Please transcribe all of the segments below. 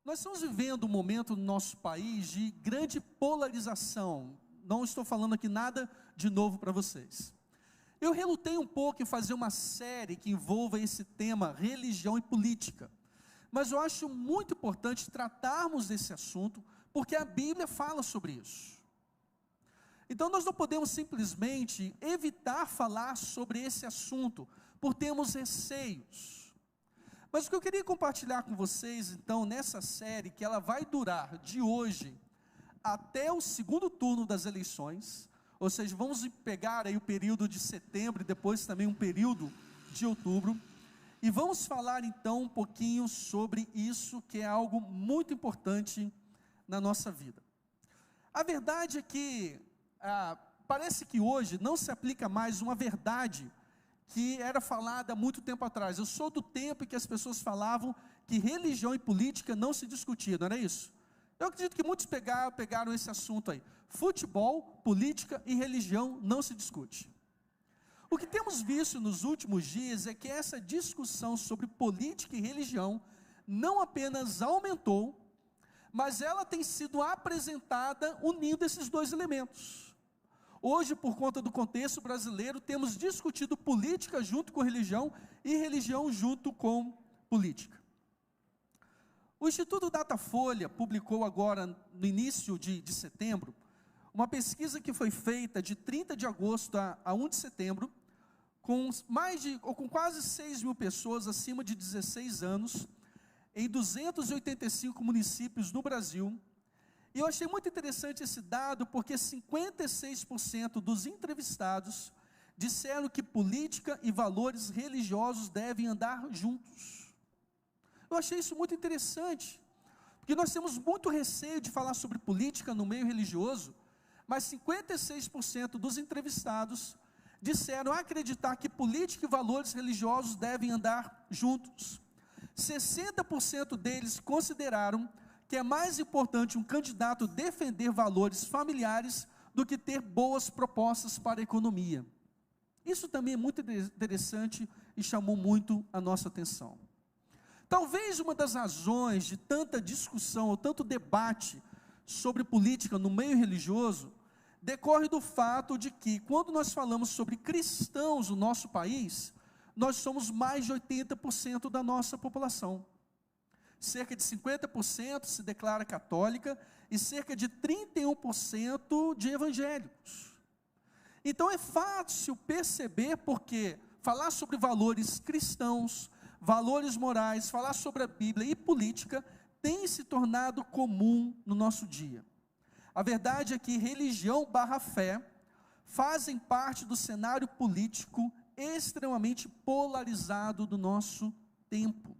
Nós estamos vivendo um momento no nosso país de grande polarização. Não estou falando aqui nada de novo para vocês. Eu relutei um pouco em fazer uma série que envolva esse tema, religião e política. Mas eu acho muito importante tratarmos desse assunto, porque a Bíblia fala sobre isso. Então nós não podemos simplesmente evitar falar sobre esse assunto, por termos receios. Mas o que eu queria compartilhar com vocês, então, nessa série, que ela vai durar de hoje até o segundo turno das eleições, ou seja, vamos pegar aí o período de setembro e depois também um período de outubro, e vamos falar então um pouquinho sobre isso, que é algo muito importante na nossa vida. A verdade é que, parece que hoje não se aplica mais uma verdade que era falada há muito tempo atrás. Eu sou do tempo em que as pessoas falavam que religião e política não se discutiam, não era isso? Eu acredito que muitos pegaram esse assunto aí. Futebol, política e religião não se discute. O que temos visto nos últimos dias é que essa discussão sobre política e religião não apenas aumentou, mas ela tem sido apresentada unindo esses dois elementos. Hoje, por conta do contexto brasileiro, temos discutido política junto com religião e religião junto com política. O Instituto Datafolha publicou agora, no início de setembro, uma pesquisa que foi feita de 30 de agosto a 1 de setembro, com quase 6 mil pessoas acima de 16 anos, em 285 municípios no Brasil. E eu achei muito interessante esse dado, porque 56% dos entrevistados disseram que política e valores religiosos devem andar juntos. Eu achei isso muito interessante, porque nós temos muito receio de falar sobre política no meio religioso, mas 56% dos entrevistados disseram acreditar que política e valores religiosos devem andar juntos. 60% deles consideraram que é mais importante um candidato defender valores familiares do que ter boas propostas para a economia. Isso também é muito interessante e chamou muito a nossa atenção. Talvez uma das razões de tanta discussão ou tanto debate sobre política no meio religioso decorre do fato de que, quando nós falamos sobre cristãos no nosso país, nós somos mais de 80% da nossa população. Cerca de 50% se declara católica e cerca de 31% de evangélicos. Então é fácil perceber porque falar sobre valores cristãos, valores morais, falar sobre a Bíblia e política tem se tornado comum no nosso dia. A verdade é que religião / fé fazem parte do cenário político extremamente polarizado do nosso tempo.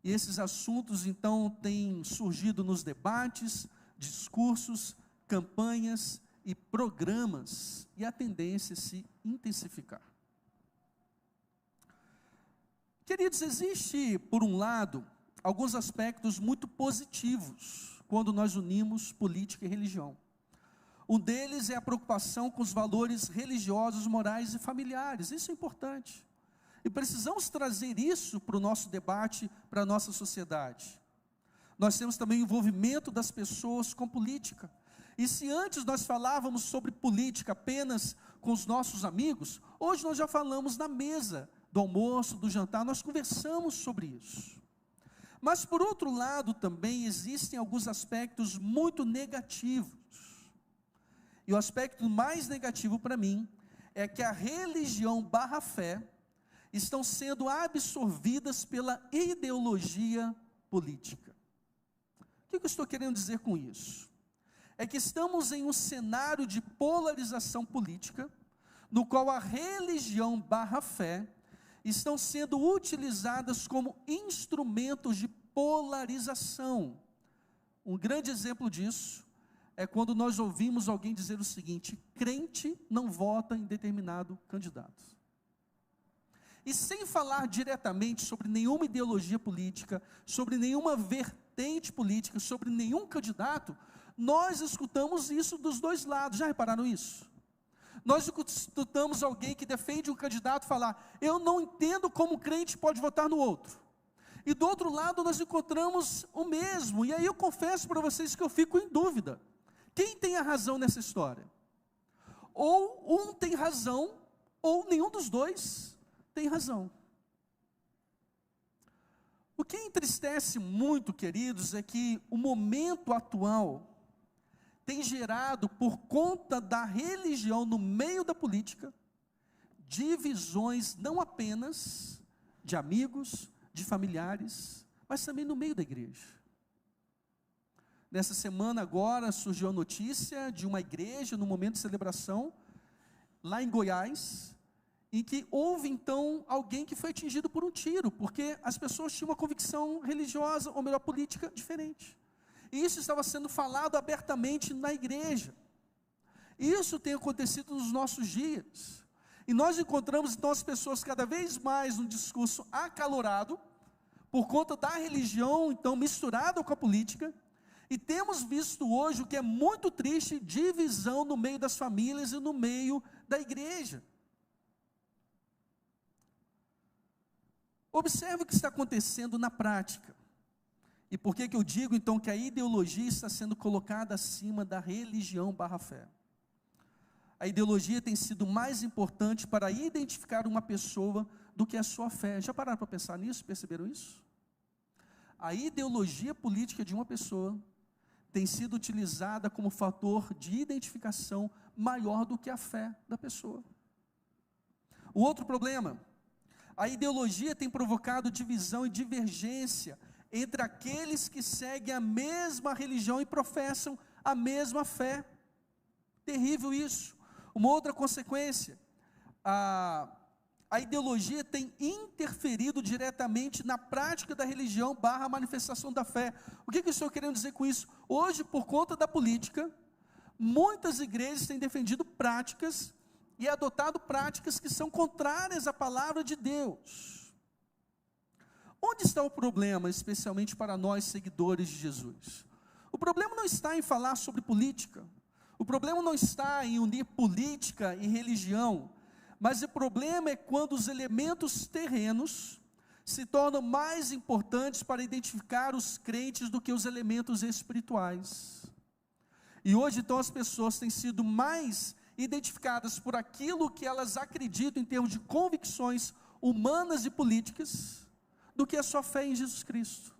E esses assuntos, então, têm surgido nos debates, discursos, campanhas e programas, e a tendência é se intensificar. Queridos, existe, por um lado, alguns aspectos muito positivos, quando nós unimos política e religião. Um deles é a preocupação com os valores religiosos, morais e familiares. Isso é importante. E precisamos trazer isso para o nosso debate, para a nossa sociedade. Nós temos também o envolvimento das pessoas com política. E se antes nós falávamos sobre política apenas com os nossos amigos, hoje nós já falamos na mesa do almoço, do jantar, nós conversamos sobre isso. Mas por outro lado também existem alguns aspectos muito negativos. E o aspecto mais negativo para mim é que a religião / fé estão sendo absorvidas pela ideologia política. O que eu estou querendo dizer com isso? É que estamos em um cenário de polarização política, no qual a religião / fé estão sendo utilizadas como instrumentos de polarização. Um grande exemplo disso é quando nós ouvimos alguém dizer o seguinte: crente não vota em determinado candidato. E sem falar diretamente sobre nenhuma ideologia política, sobre nenhuma vertente política, sobre nenhum candidato, nós escutamos isso dos dois lados. Já repararam isso? Nós escutamos alguém que defende um candidato falar: eu não entendo como o crente pode votar no outro. E do outro lado nós encontramos o mesmo. E aí eu confesso para vocês que eu fico em dúvida. Quem tem a razão nessa história? Ou um tem razão, ou nenhum dos dois tem razão. O que entristece muito, queridos, é que o momento atual tem gerado, por conta da religião no meio da política, divisões não apenas de amigos, de familiares, mas também no meio da igreja. Nessa semana agora surgiu a notícia de uma igreja, no momento de celebração, lá em Goiás, em que houve então alguém que foi atingido por um tiro, porque as pessoas tinham uma convicção religiosa, ou melhor, política, diferente. E isso estava sendo falado abertamente na igreja. Isso tem acontecido nos nossos dias. E nós encontramos então as pessoas cada vez mais num discurso acalorado, por conta da religião então misturada com a política, e temos visto hoje o que é muito triste, divisão no meio das famílias e no meio da igreja. Observe o que está acontecendo na prática. E por que eu digo então que a ideologia está sendo colocada acima da religião / fé? A ideologia tem sido mais importante para identificar uma pessoa do que a sua fé. Já pararam para pensar nisso? Perceberam isso? A ideologia política de uma pessoa tem sido utilizada como fator de identificação maior do que a fé da pessoa. O outro problema, a ideologia tem provocado divisão e divergência entre aqueles que seguem a mesma religião e professam a mesma fé. Terrível isso. Uma outra consequência, a ideologia tem interferido diretamente na prática da religião / manifestação da fé. O que eu estou querendo dizer com isso? Hoje, por conta da política, muitas igrejas têm defendido práticas e adotado práticas que são contrárias à palavra de Deus. Onde está o problema, especialmente para nós seguidores de Jesus? O problema não está em falar sobre política, o problema não está em unir política e religião, mas o problema é quando os elementos terrenos se tornam mais importantes para identificar os crentes do que os elementos espirituais. E hoje então as pessoas têm sido mais identificadas por aquilo que elas acreditam em termos de convicções humanas e políticas, do que a sua fé em Jesus Cristo.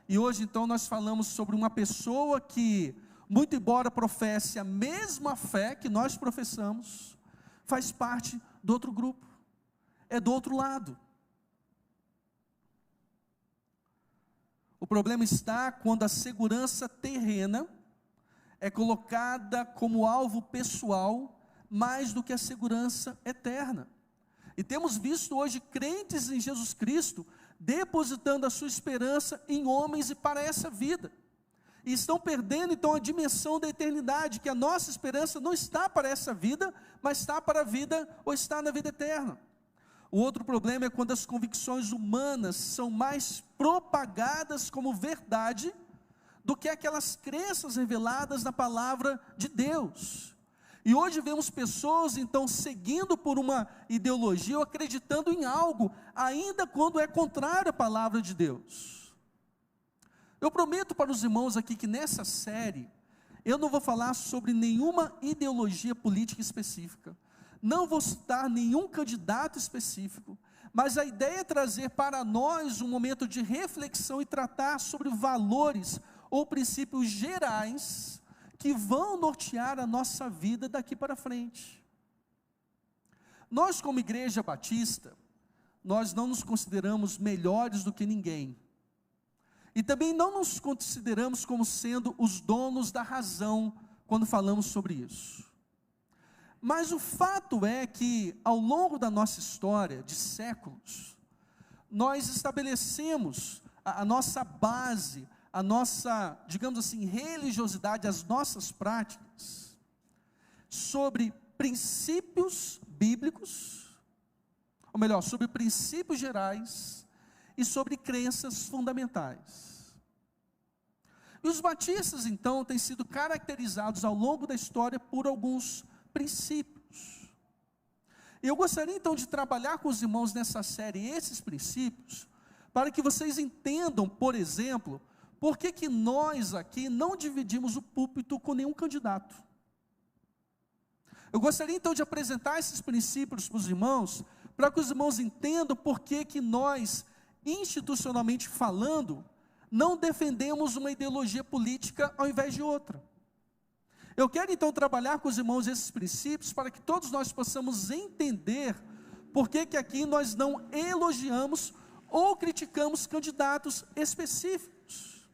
E hoje então nós falamos sobre uma pessoa que, muito embora professe a mesma fé que nós professamos, faz parte do outro grupo, é do outro lado. O problema está quando a segurança terrena é colocada como alvo pessoal, mais do que a segurança eterna. E temos visto hoje crentes em Jesus Cristo, depositando a sua esperança em homens e para essa vida. E estão perdendo então a dimensão da eternidade, que a nossa esperança não está para essa vida, mas está para a vida, ou está na vida eterna. O outro problema é quando as convicções humanas são mais propagadas como verdade, do que aquelas crenças reveladas na palavra de Deus. E hoje vemos pessoas então seguindo por uma ideologia, ou acreditando em algo, ainda quando é contrário à palavra de Deus. Eu prometo para os irmãos aqui que nessa série, eu não vou falar sobre nenhuma ideologia política específica, não vou citar nenhum candidato específico, mas a ideia é trazer para nós um momento de reflexão e tratar sobre valores ou princípios gerais que vão nortear a nossa vida daqui para frente. Nós, como igreja batista, nós não nos consideramos melhores do que ninguém, e também não nos consideramos como sendo os donos da razão, quando falamos sobre isso. Mas o fato é que, ao longo da nossa história, de séculos, nós estabelecemos a nossa base, a nossa, digamos assim, religiosidade, as nossas práticas, sobre princípios bíblicos, ou melhor, sobre princípios gerais, e sobre crenças fundamentais. E os batistas, então, têm sido caracterizados ao longo da história por alguns princípios. Eu gostaria, então, de trabalhar com os irmãos nessa série esses princípios, para que vocês entendam, por exemplo, por que nós aqui não dividimos o púlpito com nenhum candidato. Eu gostaria então de apresentar esses princípios para os irmãos, para que os irmãos entendam por que nós, institucionalmente falando, não defendemos uma ideologia política ao invés de outra. Eu quero então trabalhar com os irmãos esses princípios para que todos nós possamos entender por que aqui nós não elogiamos ou criticamos candidatos específicos.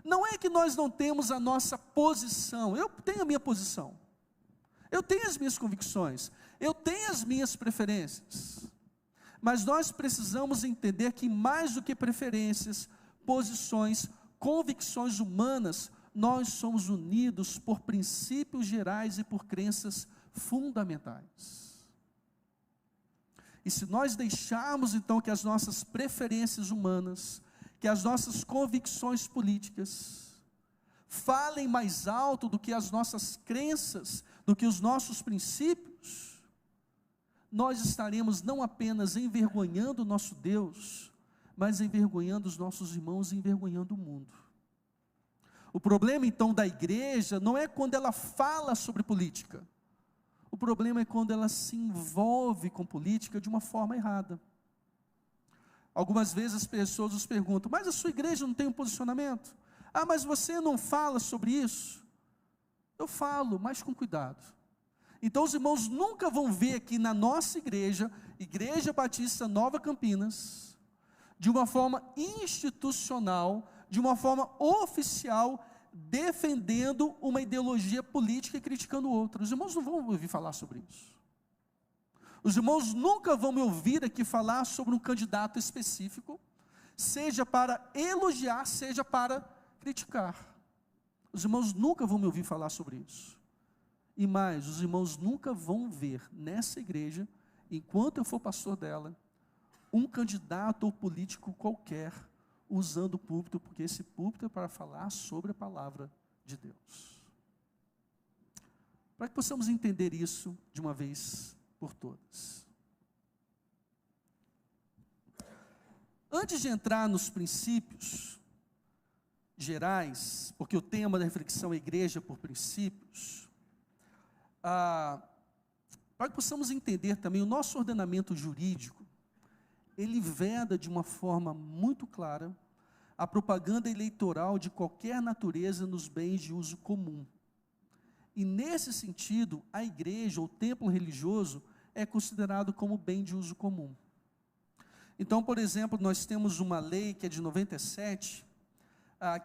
Não é que nós não temos a nossa posição, eu tenho a minha posição, eu tenho as minhas convicções, eu tenho as minhas preferências, mas nós precisamos entender que mais do que preferências, posições, convicções humanas, nós somos unidos por princípios gerais e por crenças fundamentais. E se nós deixarmos então que as nossas preferências humanas, que as nossas convicções políticas, falem mais alto do que as nossas crenças, do que os nossos princípios, nós estaremos não apenas envergonhando o nosso Deus, mas envergonhando os nossos irmãos e envergonhando o mundo. O problema então da igreja não é quando ela fala sobre política, o problema é quando ela se envolve com política de uma forma errada. Algumas vezes as pessoas nos perguntam, mas a sua igreja não tem um posicionamento? Ah, mas você não fala sobre isso? Eu falo, mas com cuidado. Então os irmãos nunca vão ver aqui na nossa igreja, Igreja Batista Nova Campinas, de uma forma institucional, de uma forma oficial, defendendo uma ideologia política e criticando outra. Os irmãos não vão me ouvir falar sobre isso. Os irmãos nunca vão me ouvir aqui falar sobre um candidato específico, seja para elogiar, seja para criticar. Os irmãos nunca vão me ouvir falar sobre isso. E mais, os irmãos nunca vão ver nessa igreja, enquanto eu for pastor dela, um candidato ou político qualquer usando o púlpito, porque esse púlpito é para falar sobre a palavra de Deus. Para que possamos entender isso de uma vez por todas. Antes de entrar nos princípios gerais, porque o tema da reflexão é igreja por princípios, para que possamos entender também o nosso ordenamento jurídico, ele veda de uma forma muito clara a propaganda eleitoral de qualquer natureza nos bens de uso comum. E nesse sentido, a igreja ou templo religioso é considerado como bem de uso comum. Então, por exemplo, nós temos uma lei que é de 97,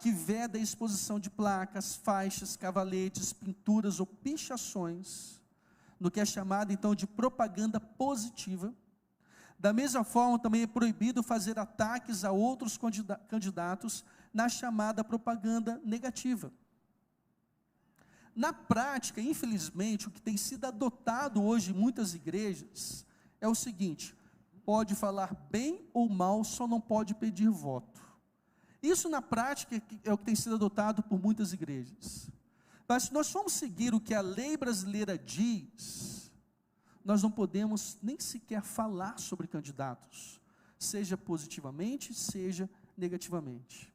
que veda a exposição de placas, faixas, cavaletes, pinturas ou pichações, no que é chamado então de propaganda positiva. Da mesma forma, também é proibido fazer ataques a outros candidatos na chamada propaganda negativa. Na prática, infelizmente, o que tem sido adotado hoje em muitas igrejas é o seguinte: pode falar bem ou mal, só não pode pedir voto. Isso na prática é o que tem sido adotado por muitas igrejas. Mas se nós formos seguir o que a lei brasileira diz, nós não podemos nem sequer falar sobre candidatos, seja positivamente, seja negativamente.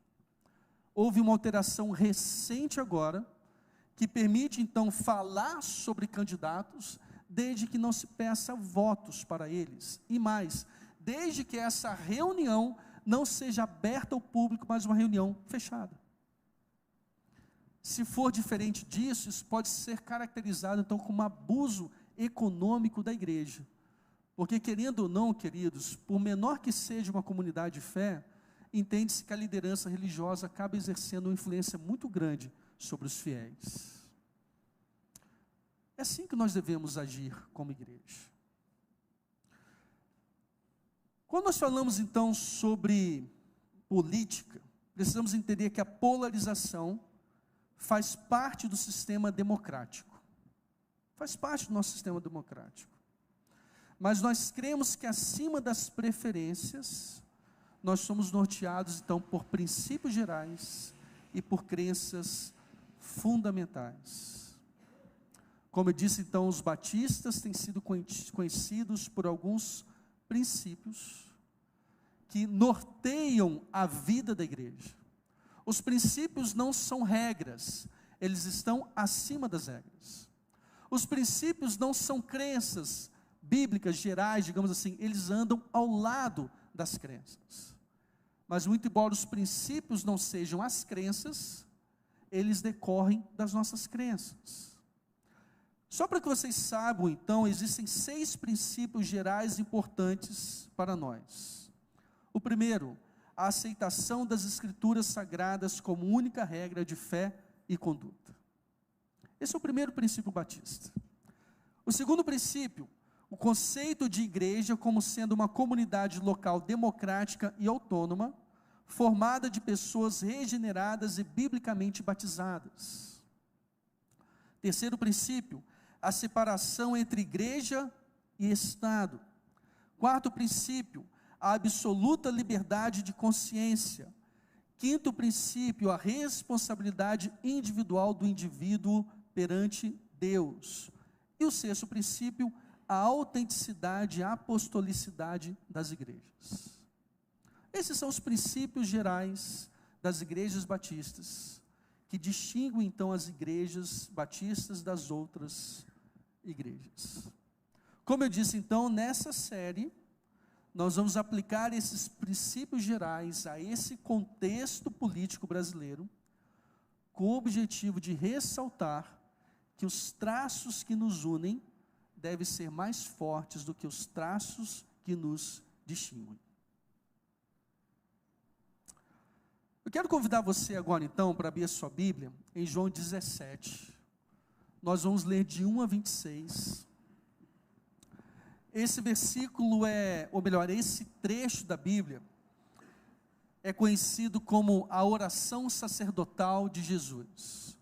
Houve uma alteração recente agora, que permite então falar sobre candidatos, desde que não se peça votos para eles, e mais, desde que essa reunião não seja aberta ao público, mas uma reunião fechada. Se for diferente disso, isso pode ser caracterizado então como abuso econômico da igreja, porque querendo ou não, queridos, por menor que seja uma comunidade de fé, entende-se que a liderança religiosa acaba exercendo uma influência muito grande sobre os fiéis. É assim que nós devemos agir como igreja. Quando nós falamos então sobre política, precisamos entender que a polarização faz parte do sistema democrático. Faz parte do nosso sistema democrático. Mas nós cremos que acima das preferências, nós somos norteados então por princípios gerais e por crenças fundamentais. Como eu disse então, os batistas têm sido conhecidos por alguns princípios que norteiam a vida da igreja. Os princípios não são regras, eles estão acima das regras. Os princípios não são crenças bíblicas gerais, digamos assim, eles andam ao lado das crenças. Mas muito embora os princípios não sejam as crenças, eles decorrem das nossas crenças. Só para que vocês saibam, então, existem 6 princípios gerais importantes para nós. O primeiro, a aceitação das Escrituras Sagradas como única regra de fé e conduta. Esse é o primeiro princípio batista. O segundo princípio, o conceito de igreja como sendo uma comunidade local democrática e autônoma, formada de pessoas regeneradas e biblicamente batizadas. Terceiro princípio, a separação entre igreja e Estado. Quarto princípio, a absoluta liberdade de consciência. Quinto princípio, a responsabilidade individual do indivíduo perante Deus. E o sexto princípio, a autenticidade e a apostolicidade das igrejas. Esses são os princípios gerais das igrejas batistas, que distinguem então as igrejas batistas das outras igrejas. Como eu disse então, nessa série, nós vamos aplicar esses princípios gerais a esse contexto político brasileiro, com o objetivo de ressaltar que os traços que nos unem devem ser mais fortes do que os traços que nos distinguem. Eu quero convidar você agora então para abrir a sua Bíblia em João 17. Nós vamos ler de 1 a 26. Esse versículo esse trecho da Bíblia é conhecido como a oração sacerdotal de Jesus.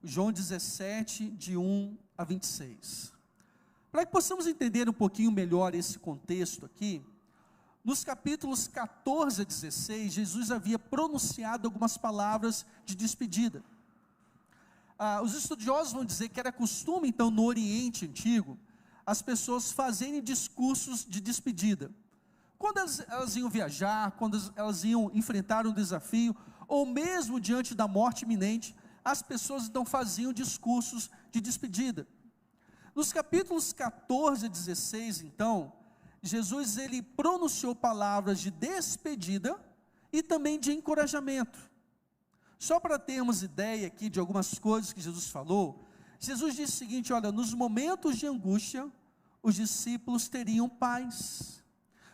João 17, de 1 a 26. Para que possamos entender um pouquinho melhor esse contexto aqui, nos capítulos 14 a 16, Jesus havia pronunciado algumas palavras de despedida. Os estudiosos vão dizer que era costume, então, no Oriente Antigo, as pessoas fazerem discursos de despedida. Quando elas iam viajar, quando elas iam enfrentar um desafio, ou mesmo diante da morte iminente, as pessoas então faziam discursos de despedida. Nos capítulos 14 a 16, então, Jesus ele pronunciou palavras de despedida e também de encorajamento. Só para termos ideia aqui de algumas coisas que Jesus falou, Jesus disse o seguinte: olha, nos momentos de angústia, os discípulos teriam paz.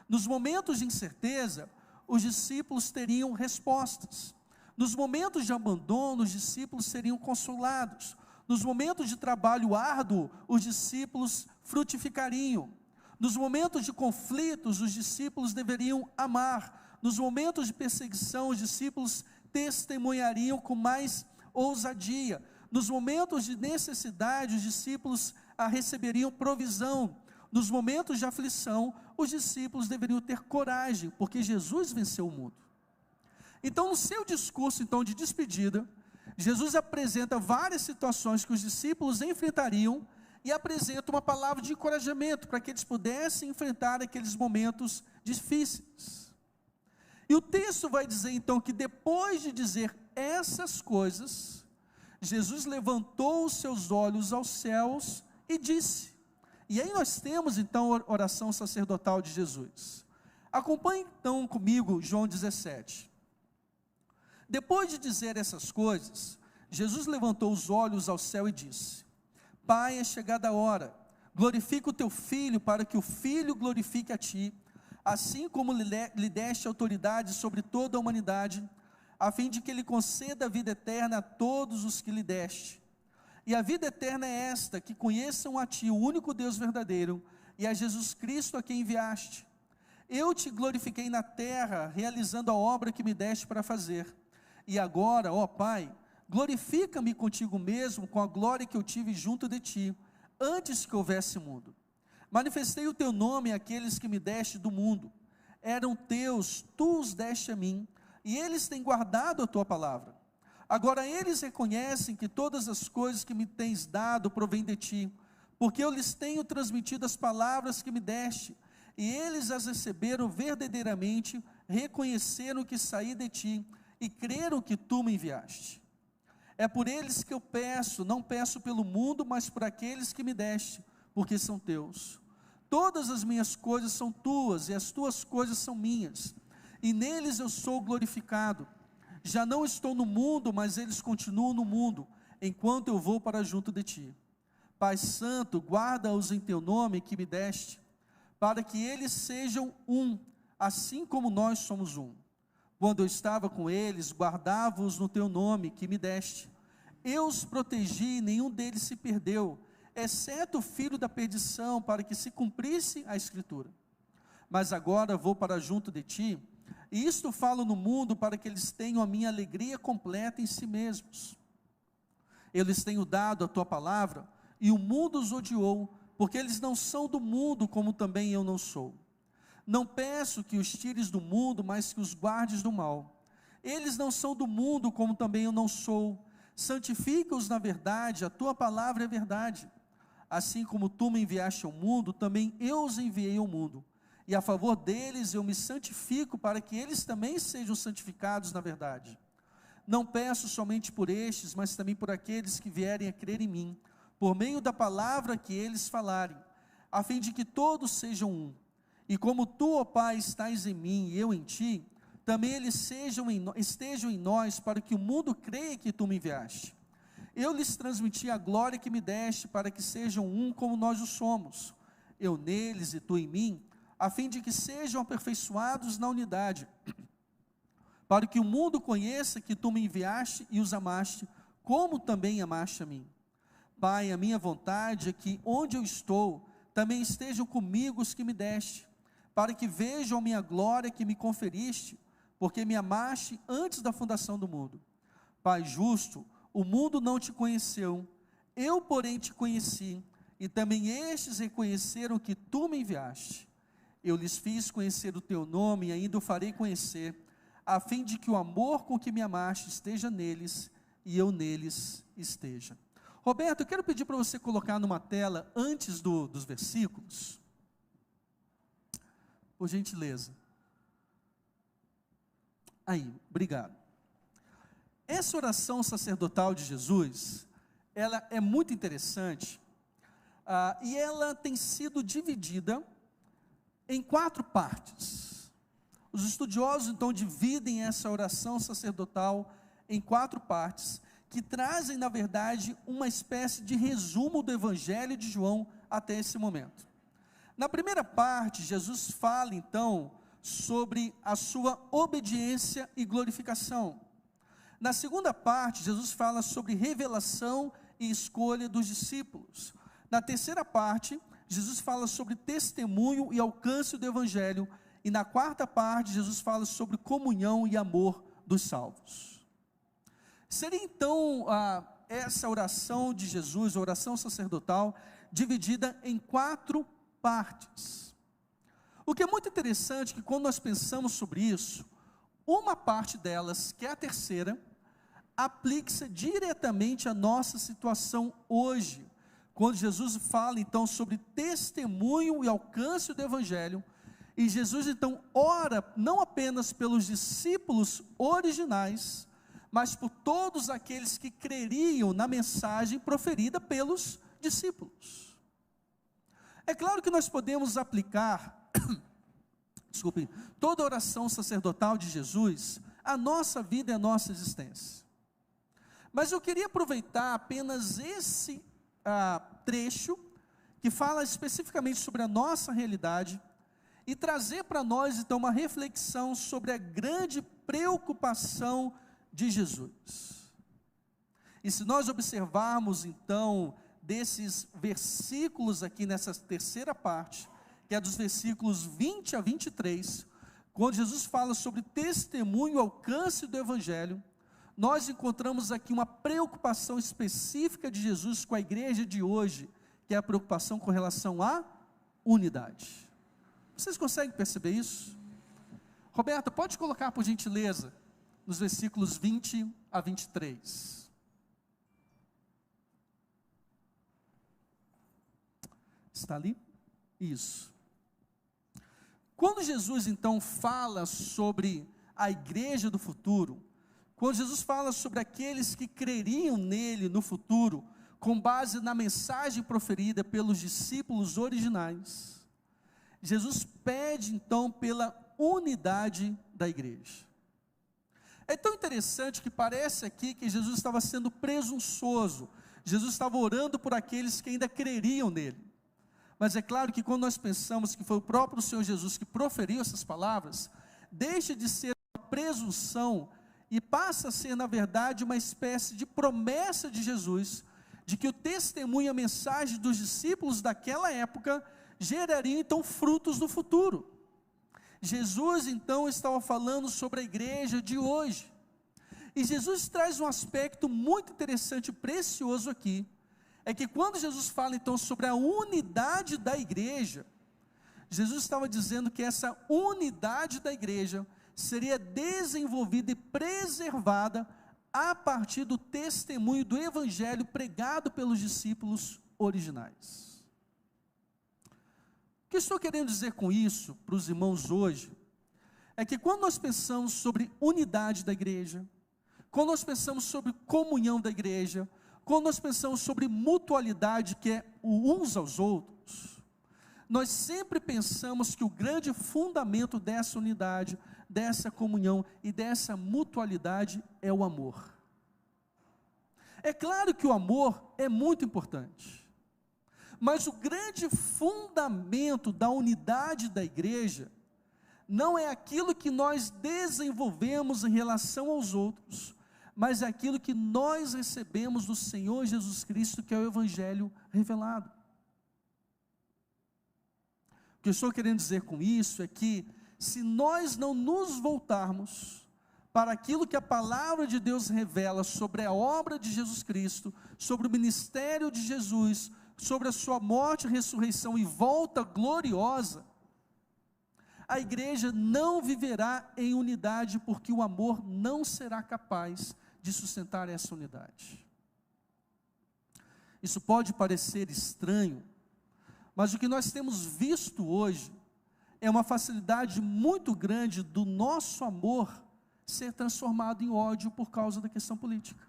Nos momentos de incerteza, os discípulos teriam respostas. Nos momentos de abandono, os discípulos seriam consolados. Nos momentos de trabalho árduo, os discípulos frutificariam. Nos momentos de conflitos, os discípulos deveriam amar. Nos momentos de perseguição, os discípulos testemunhariam com mais ousadia. Nos momentos de necessidade, os discípulos receberiam provisão. Nos momentos de aflição, os discípulos deveriam ter coragem, porque Jesus venceu o mundo. Então, no seu discurso então, de despedida, Jesus apresenta várias situações que os discípulos enfrentariam e apresenta uma palavra de encorajamento para que eles pudessem enfrentar aqueles momentos difíceis. E o texto vai dizer então que depois de dizer essas coisas, Jesus levantou os seus olhos aos céus e disse. E aí nós temos então a oração sacerdotal de Jesus. Acompanhe então comigo João 17. Depois de dizer essas coisas, Jesus levantou os olhos ao céu e disse: Pai, é chegada a hora, glorifica o teu Filho, para que o Filho glorifique a ti, assim como lhe deste autoridade sobre toda a humanidade, a fim de que ele conceda a vida eterna a todos os que lhe deste. E a vida eterna é esta, que conheçam a ti, o único Deus verdadeiro, e a Jesus Cristo a quem enviaste. Eu te glorifiquei na terra, realizando a obra que me deste para fazer. E agora, ó Pai, glorifica-me contigo mesmo, com a glória que eu tive junto de ti, antes que houvesse mundo. Manifestei o teu nome àqueles que me deste do mundo. Eram teus, tu os deste a mim, e eles têm guardado a tua palavra. Agora eles reconhecem que todas as coisas que me tens dado provêm de ti, porque eu lhes tenho transmitido as palavras que me deste, E eles as receberam verdadeiramente, reconheceram que saí de ti e creram que tu me enviaste. É por eles que eu peço, não peço pelo mundo, mas por aqueles que me deste, porque são teus. Todas as minhas coisas são tuas, e as tuas coisas são minhas, e neles eu sou glorificado. Já não estou no mundo, mas eles continuam no mundo, enquanto eu vou para junto de ti. Pai Santo, guarda-os em teu nome que me deste, para que eles sejam um, assim como nós somos um. Quando eu estava com eles, guardava-os no teu nome que me deste. Eu os protegi e nenhum deles se perdeu, exceto o filho da perdição, para que se cumprisse a Escritura. Mas agora vou para junto de ti, e isto falo no mundo para que eles tenham a minha alegria completa em si mesmos. Eu lhes tenho dado a tua palavra, e o mundo os odiou, porque eles não são do mundo, como também eu não sou. Não peço que os tires do mundo, mas que os guardes do mal. Eles não são do mundo, como também eu não sou. Santifica-os na verdade, a tua palavra é verdade. Assim como tu me enviaste ao mundo, também eu os enviei ao mundo. E a favor deles eu me santifico, para que eles também sejam santificados na verdade. Não peço somente por estes, mas também por aqueles que vierem a crer em mim, por meio da palavra que eles falarem, a fim de que todos sejam um. E como tu, ó Pai, estás em mim e eu em ti, também eles estejam em nós, para que o mundo creia que tu me enviaste. Eu lhes transmiti a glória que me deste, para que sejam um como nós o somos, eu neles e tu em mim, a fim de que sejam aperfeiçoados na unidade, para que o mundo conheça que tu me enviaste e os amaste, como também amaste a mim. Pai, a minha vontade é que onde eu estou, também estejam comigo os que me deste, para que vejam a minha glória que me conferiste, porque me amaste antes da fundação do mundo. Pai justo, o mundo não te conheceu, eu porém te conheci, e também estes reconheceram que tu me enviaste. Eu lhes fiz conhecer o teu nome e ainda o farei conhecer, a fim de que o amor com que me amaste esteja neles e eu neles esteja. Roberto, eu quero pedir para você colocar numa tela antes dos versículos, por gentileza. Aí, obrigado. Essa oração sacerdotal de Jesus, ela é muito interessante, e ela tem sido dividida em 4 partes. Os estudiosos, então, dividem essa oração sacerdotal em 4 partes, que trazem, na verdade, uma espécie de resumo do Evangelho de João até esse momento. Na primeira parte, Jesus fala, então, sobre a sua obediência e glorificação. Na segunda parte, Jesus fala sobre revelação e escolha dos discípulos. Na terceira parte, Jesus fala sobre testemunho e alcance do Evangelho. E na quarta parte, Jesus fala sobre comunhão e amor dos salvos. Seria então essa oração de Jesus, a oração sacerdotal, dividida em 4 partes. O que é muito interessante é que quando nós pensamos sobre isso, uma parte delas, que é a terceira, aplica-se diretamente à nossa situação hoje, quando Jesus fala então sobre testemunho e alcance do Evangelho, e Jesus então ora não apenas pelos discípulos originais, mas por todos aqueles que creriam na mensagem proferida pelos discípulos. É claro que nós podemos aplicar, toda a oração sacerdotal de Jesus à nossa vida e à nossa existência. Mas eu queria aproveitar apenas esse trecho, que fala especificamente sobre a nossa realidade, e trazer para nós então uma reflexão sobre a grande preocupação de Jesus. E se nós observarmos então desses versículos aqui nessa terceira parte, que é dos versículos 20 a 23, quando Jesus fala sobre testemunho e alcance do Evangelho, nós encontramos aqui uma preocupação específica de Jesus com a igreja de hoje, que é a preocupação com relação à unidade. Vocês conseguem perceber isso? Roberta, pode colocar por gentileza, nos versículos 20 a 23. Está ali? Isso. Quando Jesus então fala sobre a igreja do futuro, quando Jesus fala sobre aqueles que creriam nele no futuro, com base na mensagem proferida pelos discípulos originais, Jesus pede então pela unidade da igreja. É tão interessante que parece aqui que Jesus estava sendo presunçoso, Jesus estava orando por aqueles que ainda creriam nele. Mas é claro que quando nós pensamos que foi o próprio Senhor Jesus que proferiu essas palavras, deixa de ser uma presunção e passa a ser, na verdade, uma espécie de promessa de Jesus, de que o testemunho e a mensagem dos discípulos daquela época geraria então frutos no futuro. Jesus então estava falando sobre a igreja de hoje, e Jesus traz um aspecto muito interessante e precioso aqui, é que quando Jesus fala então sobre a unidade da igreja, Jesus estava dizendo que essa unidade da igreja seria desenvolvida e preservada a partir do testemunho do evangelho pregado pelos discípulos originais. O que eu estou querendo dizer com isso para os irmãos hoje, é que quando nós pensamos sobre unidade da igreja, quando nós pensamos sobre comunhão da igreja, quando nós pensamos sobre mutualidade, que é o uns aos outros, nós sempre pensamos que o grande fundamento dessa unidade, dessa comunhão e dessa mutualidade é o amor. É claro que o amor é muito importante, mas o grande fundamento da unidade da igreja não é aquilo que nós desenvolvemos em relação aos outros, mas é aquilo que nós recebemos do Senhor Jesus Cristo, que é o Evangelho revelado. O que eu estou querendo dizer com isso é que, se nós não nos voltarmos para aquilo que a palavra de Deus revela sobre a obra de Jesus Cristo, sobre o ministério de Jesus, sobre a sua morte, ressurreição e volta gloriosa, a igreja não viverá em unidade, porque o amor não será capaz de sustentar essa unidade. Isso pode parecer estranho, mas o que nós temos visto hoje é uma facilidade muito grande do nosso amor ser transformado em ódio por causa da questão política.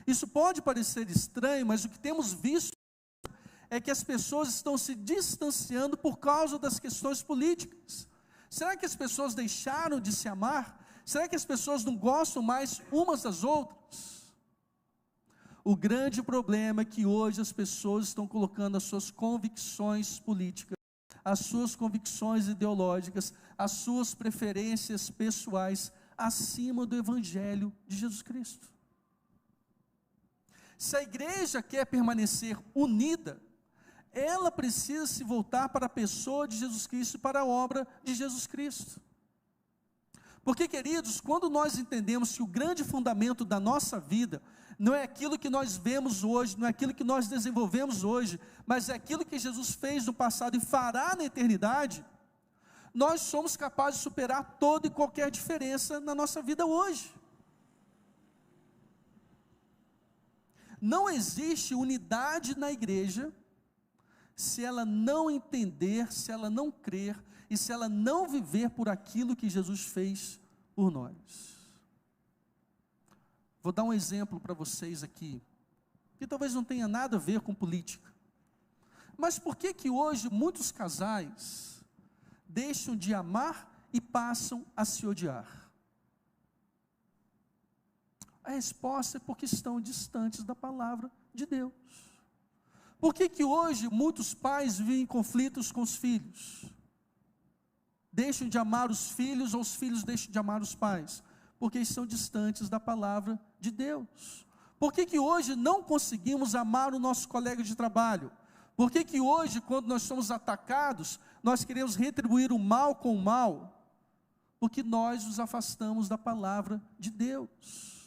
Isso pode parecer estranho, mas o que temos visto é que as pessoas estão se distanciando por causa das questões políticas. Será que as pessoas deixaram de se amar? Será que as pessoas não gostam mais umas das outras? O grande problema é que hoje as pessoas estão colocando as suas convicções políticas, as suas convicções ideológicas, as suas preferências pessoais acima do Evangelho de Jesus Cristo. Se a igreja quer permanecer unida, ela precisa se voltar para a pessoa de Jesus Cristo e para a obra de Jesus Cristo. Porque, queridos, quando nós entendemos que o grande fundamento da nossa vida não é aquilo que nós vemos hoje, não é aquilo que nós desenvolvemos hoje, mas é aquilo que Jesus fez no passado e fará na eternidade, nós somos capazes de superar toda e qualquer diferença na nossa vida hoje. Não existe unidade na igreja se ela não entender, se ela não crer e se ela não viver por aquilo que Jesus fez por nós. Vou dar um exemplo para vocês aqui, que talvez não tenha nada a ver com política. Mas por que que hoje muitos casais deixam de amar e passam a se odiar? A resposta é porque estão distantes da palavra de Deus. Por que que hoje muitos pais vivem conflitos com os filhos? Deixam de amar os filhos, ou os filhos deixam de amar os pais? Porque estão distantes da palavra de Deus. Por que que hoje não conseguimos amar o nosso colega de trabalho? Por que que hoje, quando nós somos atacados, nós queremos retribuir o mal com o mal? Porque nós nos afastamos da palavra de Deus.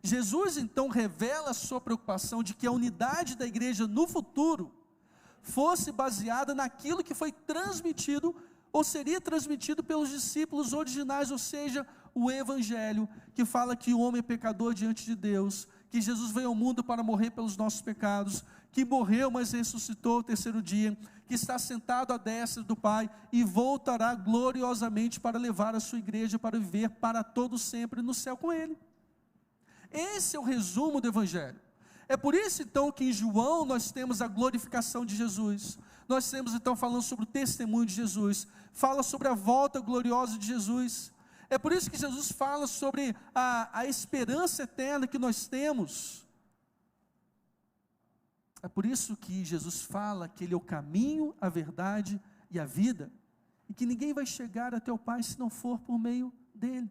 Jesus então revela a sua preocupação de que a unidade da igreja no futuro fosse baseada naquilo que foi transmitido, ou seria transmitido pelos discípulos originais, ou seja, o Evangelho, que fala que o homem é pecador diante de Deus, que Jesus veio ao mundo para morrer pelos nossos pecados, que morreu, mas ressuscitou ao terceiro dia, que está sentado à destra do Pai e voltará gloriosamente para levar a sua igreja para viver para todo sempre no céu com Ele. Esse é o resumo do Evangelho. É por isso então que em João nós temos a glorificação de Jesus, nós temos então falando sobre o testemunho de Jesus, fala sobre a volta gloriosa de Jesus. É por isso que Jesus fala sobre a esperança eterna que nós temos. É por isso que Jesus fala que Ele é o caminho, a verdade e a vida, e que ninguém vai chegar até o Pai se não for por meio dEle.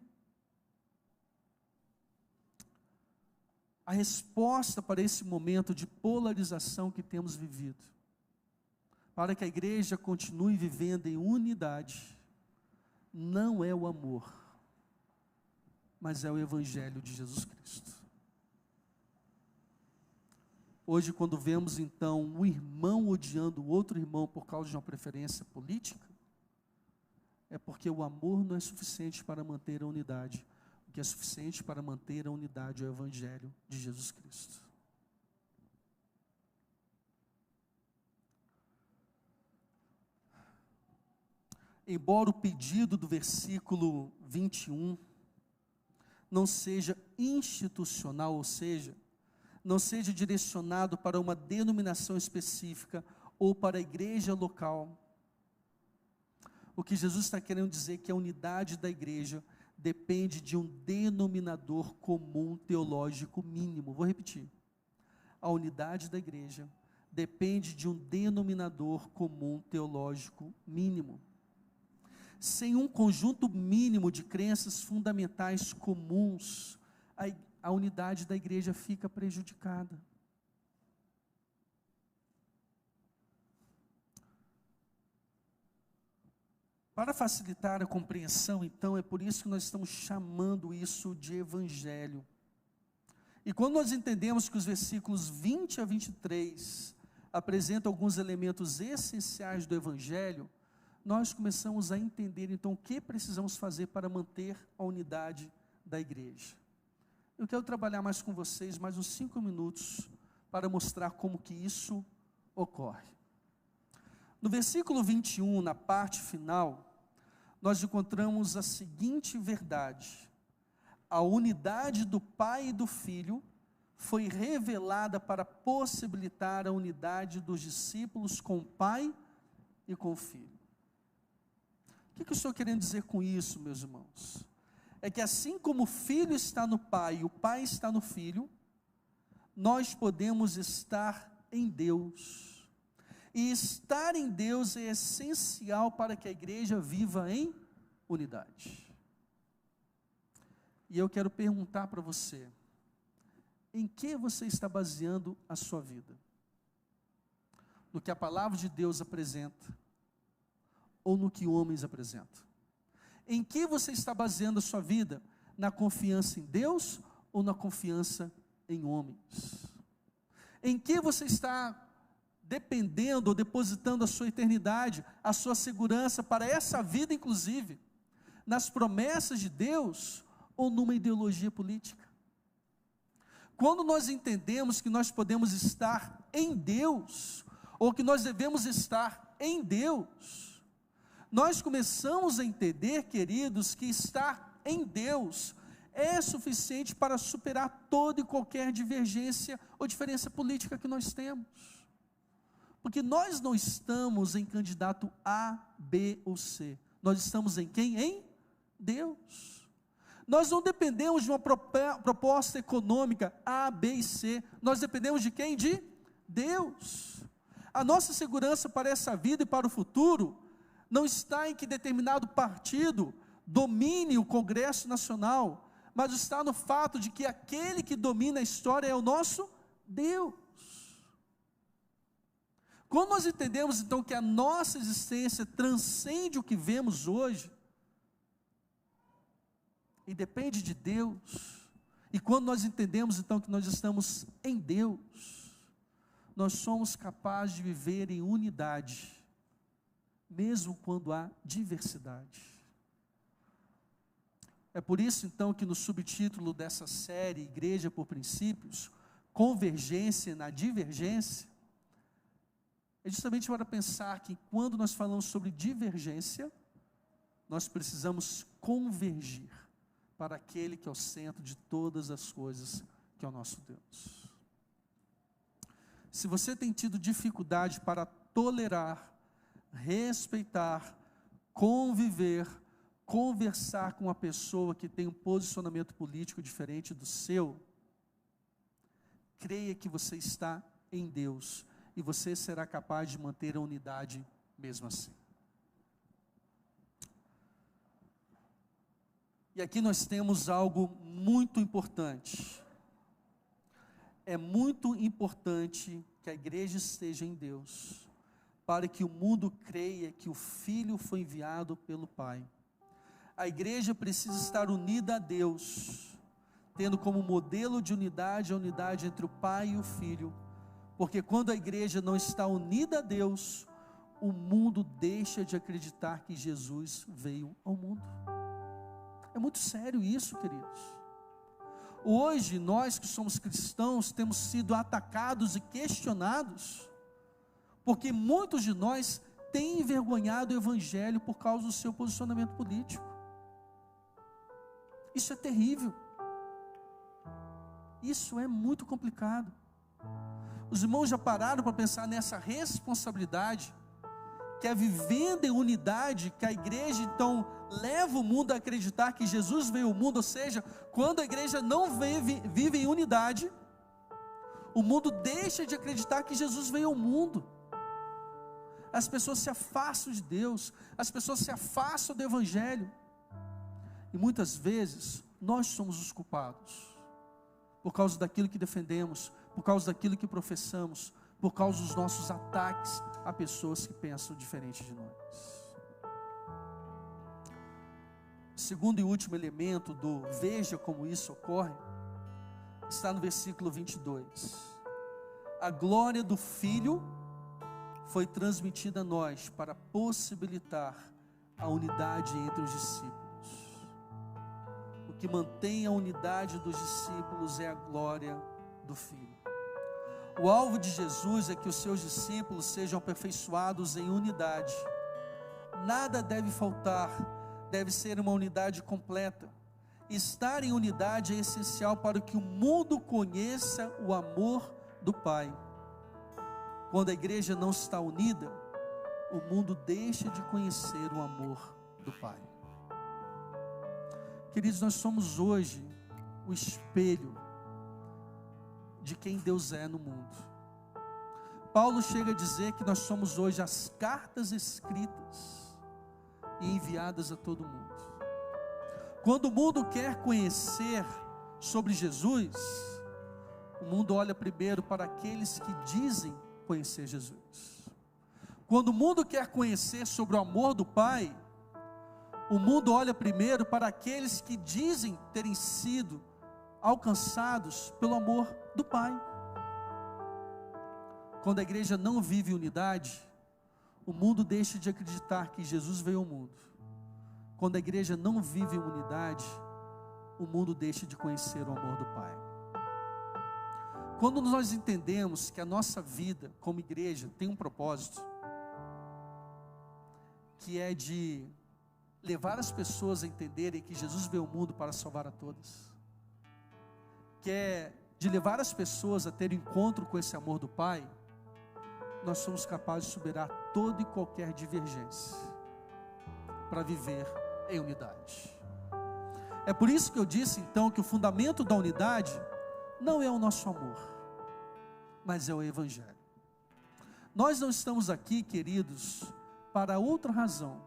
A resposta para esse momento de polarização que temos vivido, para que a igreja continue vivendo em unidade, não é o amor, mas é o Evangelho de Jesus Cristo. Hoje, quando vemos então um irmão odiando o outro irmão por causa de uma preferência política, é porque o amor não é suficiente para manter a unidade. O que é suficiente para manter a unidade é o Evangelho de Jesus Cristo. Embora o pedido do versículo 21 não seja institucional, ou seja, não seja direcionado para uma denominação específica ou para a igreja local, o que Jesus está querendo dizer é que a unidade da igreja depende de um denominador comum teológico mínimo. Vou repetir. A unidade da igreja depende de um denominador comum teológico mínimo. Sem um conjunto mínimo de crenças fundamentais comuns, a unidade da igreja fica prejudicada. Para facilitar a compreensão, então, é por isso que nós estamos chamando isso de Evangelho. E quando nós entendemos que os versículos 20 a 23 apresentam alguns elementos essenciais do Evangelho, nós começamos a entender, então, o que precisamos fazer para manter a unidade da igreja. Eu quero trabalhar mais com vocês, mais uns 5 minutos, para mostrar como que isso ocorre. No versículo 21, na parte final, nós encontramos a seguinte verdade: a unidade do Pai e do Filho foi revelada para possibilitar a unidade dos discípulos com o Pai e com o Filho. O que eu estou querendo dizer com isso, meus irmãos? É que assim como o Filho está no Pai e o Pai está no Filho, nós podemos estar em Deus. E estar em Deus é essencial para que a igreja viva em unidade. E eu quero perguntar para você: em que você está baseando a sua vida? No que a palavra de Deus apresenta? Ou no que homens apresentam? Em que você está baseando a sua vida? Na confiança em Deus ou na confiança em homens? Em que você está dependendo ou depositando a sua eternidade, a sua segurança para essa vida, inclusive, nas promessas de Deus ou numa ideologia política? Quando nós entendemos que nós podemos estar em Deus, ou que nós devemos estar em Deus, nós começamos a entender, queridos, que estar em Deus é suficiente para superar toda e qualquer divergência ou diferença política que nós temos. Porque nós não estamos em candidato A, B ou C. Nós estamos em quem? Em Deus. Nós não dependemos de uma proposta econômica A, B e C. Nós dependemos de quem? De Deus. A nossa segurança para essa vida e para o futuro não está em que determinado partido domine o Congresso Nacional, mas está no fato de que aquele que domina a história é o nosso Deus. Quando nós entendemos então que a nossa existência transcende o que vemos hoje, e depende de Deus, e quando nós entendemos então que nós estamos em Deus, nós somos capazes de viver em unidade, mesmo quando há diversidade. É por isso então que no subtítulo dessa série, Igreja por Princípios, convergência, na divergência, é justamente para pensar que quando nós falamos sobre divergência, nós precisamos convergir para aquele que é o centro de todas as coisas, que é o nosso Deus. Se você tem tido dificuldade para tolerar, respeitar, conviver, conversar com uma pessoa que tem um posicionamento político diferente do seu, creia que você está em Deus e você será capaz de manter a unidade mesmo assim. E aqui nós temos algo muito importante. É muito importante que a igreja esteja em Deus, para que o mundo creia que o Filho foi enviado pelo Pai. A igreja precisa estar unida a Deus, tendo como modelo de unidade a unidade entre o Pai e o Filho, porque quando a igreja não está unida a Deus, o mundo deixa de acreditar que Jesus veio ao mundo. É muito sério isso, queridos. Hoje, nós que somos cristãos, temos sido atacados e questionados, porque muitos de nós têm envergonhado o Evangelho por causa do seu posicionamento político. Isso é terrível. Isso é muito complicado. Os irmãos já pararam para pensar nessa responsabilidade, que é vivendo em unidade, que a igreja então leva o mundo a acreditar que Jesus veio ao mundo, ou seja, quando a igreja não vive em unidade, o mundo deixa de acreditar que Jesus veio ao mundo. As pessoas se afastam de Deus, as pessoas se afastam do Evangelho, e muitas vezes nós somos os culpados, por causa daquilo que defendemos, por causa daquilo que professamos, por causa dos nossos ataques a pessoas que pensam diferente de nós. O segundo e último elemento do veja como isso ocorre, está no versículo 22. A glória do Filho foi transmitida a nós para possibilitar a unidade entre os discípulos. O que mantém a unidade dos discípulos é a glória do Filho. O alvo de Jesus é que os seus discípulos sejam aperfeiçoados em unidade. Nada deve faltar, deve ser uma unidade completa. Estar em unidade é essencial para que o mundo conheça o amor do Pai. Quando a igreja não está unida, o mundo deixa de conhecer o amor do Pai. Queridos, nós somos hoje o espelho de quem Deus é no mundo. Paulo chega a dizer que nós somos hoje as cartas escritas e enviadas a todo mundo. Quando o mundo quer conhecer sobre Jesus, o mundo olha primeiro para aqueles que dizem conhecer Jesus. Quando o mundo quer conhecer sobre o amor do Pai, o mundo olha primeiro para aqueles que dizem terem sido alcançados pelo amor do Pai. Quando a igreja não vive unidade, o mundo deixa de acreditar que Jesus veio ao mundo. Quando a igreja não vive em unidade, o mundo deixa de conhecer o amor do Pai. Quando nós entendemos que a nossa vida como igreja tem um propósito, que é de levar as pessoas a entenderem que Jesus veio ao mundo para salvar a todas, que é de levar as pessoas a ter encontro com esse amor do Pai, nós somos capazes de superar toda e qualquer divergência, para viver em unidade. É por isso que eu disse então que o fundamento da unidade não é o nosso amor, mas é o Evangelho. Nós não estamos aqui, queridos, para outra razão,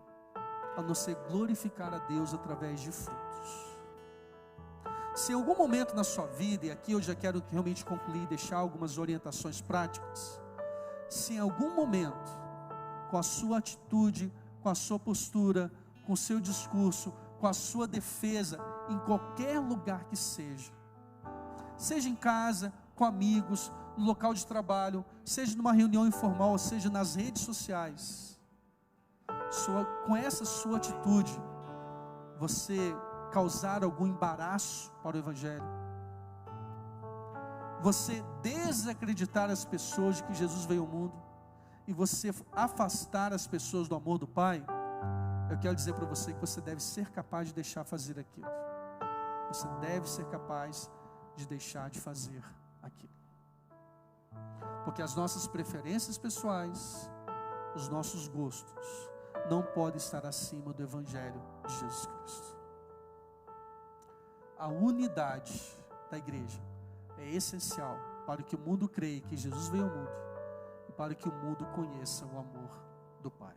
a não ser glorificar a Deus através de frutos. Se em algum momento na sua vida, e aqui eu já quero realmente concluir e deixar algumas orientações práticas, se em algum momento, com a sua atitude, com a sua postura, com o seu discurso, com a sua defesa, em qualquer lugar que seja em casa, com amigos, no local de trabalho, seja numa reunião informal, ou seja nas redes sociais, com essa sua atitude, você causar algum embaraço para o Evangelho, você desacreditar as pessoas de que Jesus veio ao mundo, e você afastar as pessoas do amor do Pai, eu quero dizer para você que você deve ser capaz de deixar fazer aquilo. Você deve ser capaz de deixar de fazer aquilo. Porque as nossas preferências pessoais, os nossos gostos, não podem estar acima do Evangelho de Jesus Cristo. A unidade da igreja é essencial para que o mundo creia que Jesus veio ao mundo e para que o mundo conheça o amor do Pai.